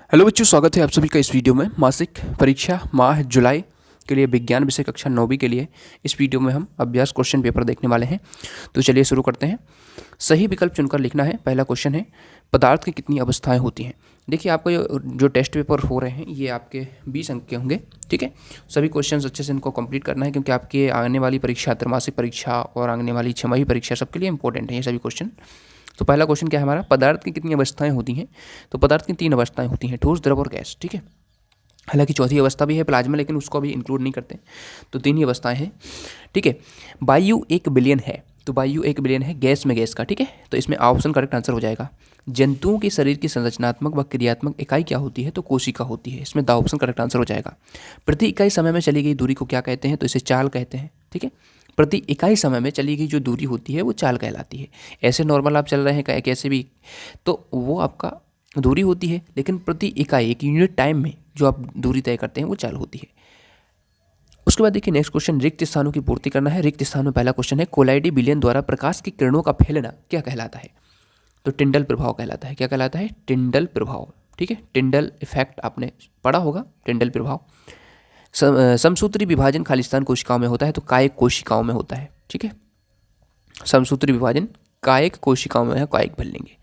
Hello बच्चों, स्वागत है आप सभी का इस वीडियो में। मासिक परीक्षा माह जुलाई के लिए विज्ञान विषय कक्षा 9वीं के लिए इस वीडियो में हम अभ्यास क्वेश्चन पेपर देखने वाले हैं। तो चलिए शुरू करते हैं। सही विकल्प चुनकर लिखना है। पहला क्वेश्चन है, पदार्थ की कितनी अवस्थाएं होती हैं। देखिए, आपको जो टेस्ट पेपर हो रहे हैं ये आपके 20 अंक के होंगे। ठीक है, सभी क्वेश्चन अच्छे से इनको कंप्लीट करना है, क्योंकि आपके आने वाली परीक्षा, त्रैमासिक परीक्षा और आने वाली छमाही परीक्षा सबके लिए इंपॉर्टेंट है ये सभी क्वेश्चन। तो पहला क्वेश्चन क्या है हमारा, पदार्थ की कितनी अवस्थाएं होती हैं। तो पदार्थ की 3 अवस्थाएं होती हैं, ठोस, द्रव और गैस। ठीक है, हालांकि चौथी अवस्था भी है प्लाज्मा, लेकिन उसको भी इंक्लूड नहीं करते। तो 3 ही अवस्थाएं हैं। ठीक है, वायु 1 बिलियन है, तो वायु 1 बिलियन है गैस में गैस का। ठीक है, तो इसमें ऑप्शन करेक्ट आंसर हो जाएगा। जंतुओं के शरीर की संरचनात्मक व क्रियात्मक इकाई क्या होती है, तो कोशिका होती है। इसमें द ऑप्शन करेक्ट आंसर हो जाएगा। प्रति इकाई समय में चली गई दूरी को क्या कहते हैं, तो इसे चाल कहते हैं। ठीक है, प्रति इकाई समय में चली गई जो दूरी होती है वो चाल कहलाती है। ऐसे नॉर्मल आप चल रहे हैं कैसे भी, तो वो आपका दूरी होती है, लेकिन प्रति इकाई एक यूनिट टाइम में जो आप दूरी तय करते हैं वो चाल होती है। उसके बाद देखिए नेक्स्ट क्वेश्चन, रिक्त स्थानों की पूर्ति करना है। रिक्त स्थान में पहला क्वेश्चन है, कोलाइडी विलयन द्वारा प्रकाश की किरणों का फैलना क्या कहलाता है। तो टिंडल प्रभाव कहलाता है। क्या कहलाता है, टिंडल प्रभाव। ठीक है, टिंडल इफेक्ट आपने पढ़ा होगा, टिंडल प्रभाव। समसूत्री विभाजन खालिस्तान कोशिकाओं में होता है, तो कायिक कोशिकाओं में होता है। ठीक है, समसूत्री विभाजन कायिक कोशिकाओं में है, कायिक भर लेंगे।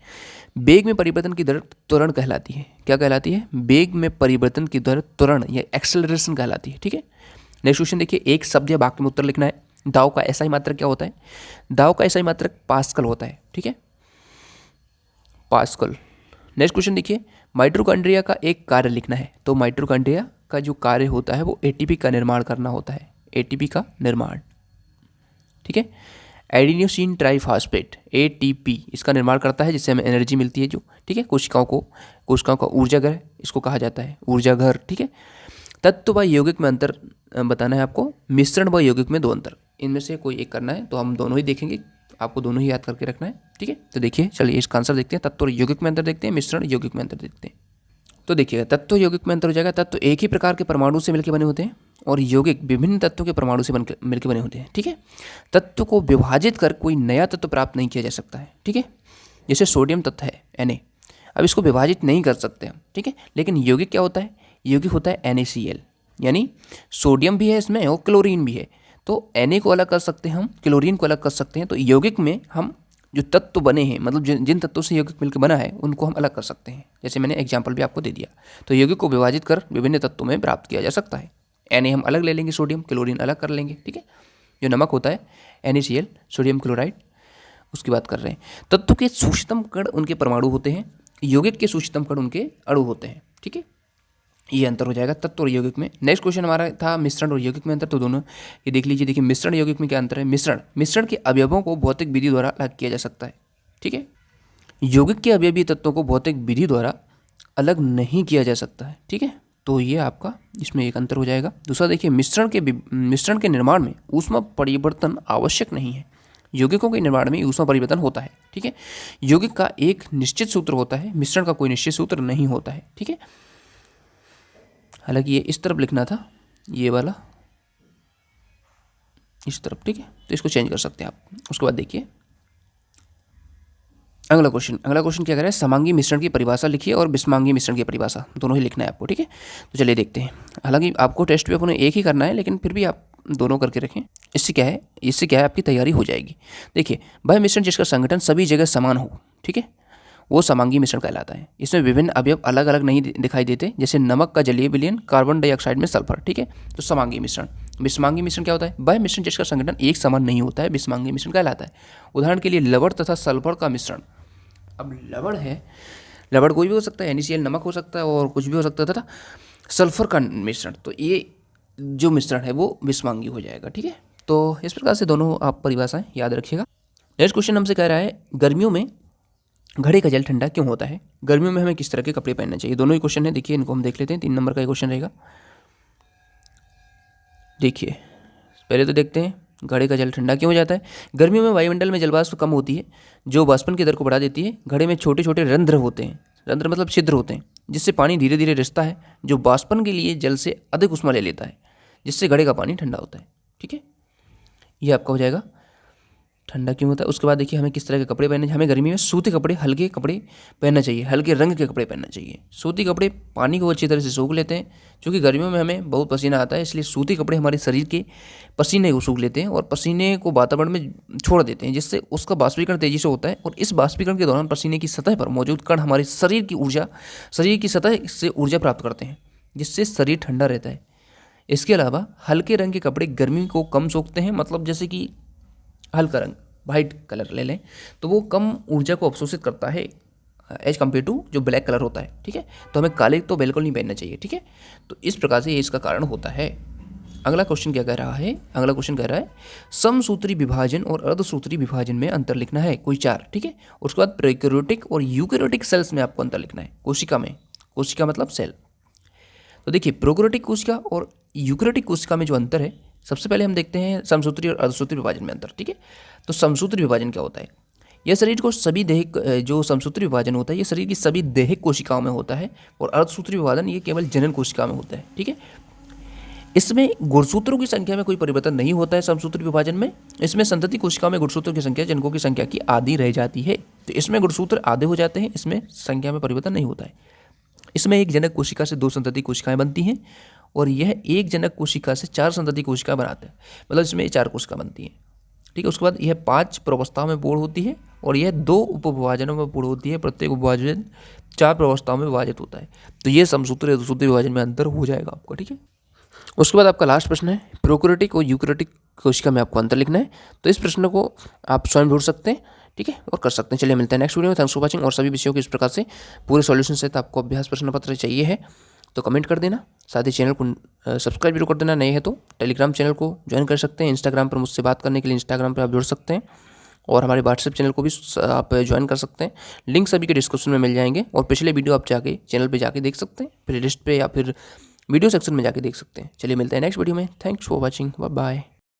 वेग में परिवर्तन की दर त्वरण कहलाती है। क्या कहलाती है, वेग में परिवर्तन की दर त्वरण या एक्सेलरेशन कहलाती है। ठीक है, नेक्स्ट क्वेश्चन देखिए, एक शब्द या वाक्य में उत्तर लिखना है। दाव का एसआई मात्रक क्या होता है। दाव का एसआई मात्रक पास्कल होता है। ठीक है, पास्कल। नेक्स्ट क्वेश्चन देखिए, माइटोकॉन्ड्रिया का एक कार्य लिखना है। तो माइटोकॉन्ड्रिया का जो कार्य होता है वो एटीपी का निर्माण करना होता है, एटीपी का निर्माण। ठीक है, एडिनोसिन ट्राइफॉस्फेट एटीपी इसका निर्माण करता है, जिससे हमें एनर्जी मिलती है जो। ठीक है, कोशिकाओं का ऊर्जा घर इसको कहा जाता है, ऊर्जा घर। ठीक है, तत्व व यौगिक में अंतर बताना है आपको। मिश्रण व यौगिक में 2 अंतर, इनमें से कोई एक करना है, तो हम दोनों ही देखेंगे, आपको दोनों ही याद करके रखना है। ठीक है, तो देखिए चलिए इसका आंसर देखते हैं। तत्व और यौगिक में अंतर देखते हैं, मिश्रण यौगिक में अंतर देखते हैं। तो देखिएगा, तत्व यौगिक में अंतर हो जाएगा। तत्व एक ही प्रकार के परमाणु से मिलकर बने होते हैं और यौगिक विभिन्न तत्वों के परमाणु से मिलकर बने होते हैं। ठीक है, तत्व को विभाजित कर कोई नया तत्व प्राप्त नहीं किया जा सकता है। ठीक है, जैसे सोडियम तत्व है Na, अब इसको विभाजित नहीं कर सकते हम। ठीक है, लेकिन यौगिक क्या होता है, यौगिक होता है NaCl, यानी सोडियम भी है इसमें और क्लोरीन भी है। तो Na को अलग कर सकते हैं हम, क्लोरीन को अलग कर सकते हैं। तो यौगिक में हम जो तत्व बने हैं, मतलब जिन तत्वों से यौगिक मिलकर बना है उनको हम अलग कर सकते हैं। जैसे मैंने एग्जांपल भी आपको दे दिया। तो यौगिक को विभाजित कर विभिन्न तत्वों में प्राप्त किया जा सकता है। Na हम अलग ले लेंगे, सोडियम क्लोरीन अलग कर लेंगे। ठीक है, जो नमक होता है NaCl, सोडियम क्लोराइड, उसकी बात कर रहे हैं। तत्व के सूक्ष्मतम कण उनके परमाणु होते हैं, यौगिक के सूक्ष्मतम कण उनके अणु होते हैं। ठीक है, ये अंतर हो जाएगा तत्व और यौगिक में। नेक्स्ट क्वेश्चन हमारा था मिश्रण और यौगिक में अंतर, तो दोनों ये देख लीजिए। देखिए, मिश्रण यौगिक में क्या अंतर है। मिश्रण के अवयवों को भौतिक विधि द्वारा अलग किया जा सकता है। ठीक है, यौगिक के अवयवीय तत्वों को भौतिक विधि द्वारा अलग नहीं किया जा सकता है। ठीक है, तो ये आपका इसमें एक अंतर हो जाएगा। दूसरा देखिए, मिश्रण के निर्माण में ऊष्मा परिवर्तन आवश्यक नहीं है। यौगिकों के निर्माण में ऊष्मा परिवर्तन होता है। ठीक है, यौगिक का एक निश्चित सूत्र होता है, मिश्रण का कोई निश्चित सूत्र नहीं होता है। ठीक है, हालांकि ये इस तरफ लिखना था, ये वाला इस तरफ। ठीक है, तो इसको चेंज कर सकते हैं आप। उसके बाद देखिए अगला क्वेश्चन क्या करें, समांगी मिश्रण की परिभाषा लिखिए और विषमांगी मिश्रण की परिभाषा, दोनों ही लिखना है आपको। ठीक है, तो चलिए देखते हैं। हालांकि आपको टेस्ट पेपर में एक ही करना है, लेकिन फिर भी आप दोनों करके रखें। इससे क्या है आपकी तैयारी हो जाएगी। देखिए, वह मिश्रण जिसका संगठन सभी जगह समान हो, ठीक है, वो समांगी मिश्रण कहलाता है। इसमें विभिन्न अवयव अलग अलग नहीं दिखाई देते, जैसे नमक का जलीय विलयन, कार्बन डाइऑक्साइड में सल्फर। ठीक है, तो समांगी मिश्रण। विषमांगी मिश्रण क्या होता है, वह मिश्रण जिसका संगठन एक समान नहीं होता है, विषमांगी मिश्रण कहलाता है। उदाहरण के लिए लवण तथा सल्फर का मिश्रण। अब लवण है, लवण कोई भी हो सकता है, NaCl नमक हो सकता है और कुछ भी हो सकता है, तथा सल्फर का मिश्रण, तो ये जो मिश्रण है वो विषमांगी हो जाएगा। ठीक है, तो इस प्रकार से दोनों आप परिभाषाएं याद रखिएगा। नेक्स्ट क्वेश्चन हमसे कह रहा है, गर्मियों में घड़े का जल ठंडा क्यों होता है। गर्मियों में हमें किस तरह के कपड़े पहनने चाहिए, दोनों ही क्वेश्चन है। देखिए, इनको हम देख लेते हैं। 3 नंबर का क्वेश्चन रहेगा। देखिए, पहले तो देखते हैं घड़े का जल ठंडा क्यों हो जाता है। गर्मियों में वायुमंडल में जलवाष्प कम होती है, जो वाष्पन की दर को बढ़ा देती है। घड़े में छोटे छोटे रंध्र होते हैं, रंध्र मतलब छिद्र होते हैं, जिससे पानी धीरे धीरे रिसता है, जो वाष्पन के लिए जल से अधिक ऊष्मा ले लेता है, जिससे घड़े का पानी ठंडा होता है। ठीक है, ये आपका हो जाएगा ठंडा क्यों होता है। उसके बाद देखिए हमें किस तरह के कपड़े पहनने, हमें गर्मी में सूती कपड़े, हल्के कपड़े पहनना चाहिए, हल्के रंग के कपड़े पहनना चाहिए। सूती कपड़े पानी को अच्छी तरह से सूख लेते हैं, क्योंकि गर्मियों में हमें बहुत पसीना आता है, इसलिए सूती कपड़े हमारे शरीर के पसीने को सूख लेते हैं और पसीने को वातावरण में छोड़ देते हैं, जिससे उसका बाष्पीकरण तेजी से होता है और इस बाष्पीकरण के दौरान पसीने की सतह पर मौजूद कण हमारे शरीर की सतह से ऊर्जा प्राप्त करते हैं, जिससे शरीर ठंडा रहता है। इसके अलावा हल्के रंग के कपड़े गर्मी को कम सोखते हैं, मतलब जैसे कि हल्का रंग वाइट कलर ले लें तो वो कम ऊर्जा को अवशोषित करता है एज कम्पेयर टू जो ब्लैक कलर होता है, ठीक है। तो हमें काले तो बिल्कुल नहीं पहनना चाहिए, ठीक है। तो इस प्रकार से ये इसका कारण होता है। अगला क्वेश्चन क्या कह रहा है, अगला क्वेश्चन कह रहा है समसूत्री विभाजन और अर्धसूत्री विभाजन में अंतर लिखना है, कोई 4, ठीक है। उसके बाद प्रोकैरियोटिक और यूकैरियोटिक सेल्स में आपको अंतर लिखना है, कोशिका में, कोशिका मतलब सेल। तो देखिए प्रोकैरियोटिक कोशिका और यूकैरियोटिक कोशिका में जो अंतर है, सबसे पहले हम देखते हैं समसूत्री और अर्धसूत्री विभाजन में अंतर, ठीक है। तो समसूत्री विभाजन क्या होता है, यह शरीर को सभी देहिक, जो समसूत्री विभाजन होता है ये शरीर की सभी देहिक कोशिकाओं में होता है, और अर्धसूत्री विभाजन ये केवल जनन कोशिका में होता है, ठीक है। इसमें गुणसूत्रों की संख्या में कोई परिवर्तन नहीं होता है समसूत्री विभाजन में। इसमें संतति कोशिकाओं में गुणसूत्रों की संख्या जनकों की संख्या की आधी रह जाती है, तो इसमें गुणसूत्र आधे हो जाते हैं, इसमें संख्या में परिवर्तन नहीं होता है। इसमें एक जनक कोशिका से 2 संतति कोशिकाएं बनती हैं, और यह एक जनक कोशिका से 4 संतति कोशिकाएं बनाते हैं, मतलब इसमें 4 कोशिका बनती हैं, ठीक है। उसके बाद यह 5 प्रवस्थाओं में पूर्ण होती है, और यह 2 उपविभाजनों में पूर्ण होती है, प्रत्येक उपविभाजन 4 प्रवस्थाओं में विभाजित होता है। तो ये समसूत्री और अर्धसूत्री विभाजन में अंतर हो जाएगा आपका, ठीक है। उसके बाद आपका लास्ट प्रश्न है प्रोकैरियोटिक और यूकैरियोटिक कोशिका में आपको अंतर लिखना है। तो इस प्रश्न को आप स्वयं ढूंढ सकते हैं, ठीक है, और कर सकते हैं। चलिए मिलते हैं नेक्स्ट वीडियो में। Thanks for watching. और सभी विषयों के इस प्रकार से पूरे सॉल्यूशन सहित आपको अभ्यास प्रश्न पत्र चाहिए है तो कमेंट कर देना, साथ ही चैनल को सब्सक्राइब जरूर कर देना, नए हैं तो टेलीग्राम चैनल को ज्वाइन कर सकते हैं। इंस्टाग्राम पर मुझसे बात करने के लिए इंस्टाग्राम पर आप जुड़ सकते हैं, और हमारे व्हाट्सएप चैनल को भी आप ज्वाइन कर सकते हैं। लिंक सभी के डिस्क्रिप्शन में मिल जाएंगे, और पिछले वीडियो आप जाके चैनल पे जाके देख सकते हैं, प्ले लिस्ट पे या फिर वीडियो सेक्शन में जाके देख सकते हैं। चलिए मिलते हैं नेक्स्ट वीडियो में। Thanks for watching, bye bye.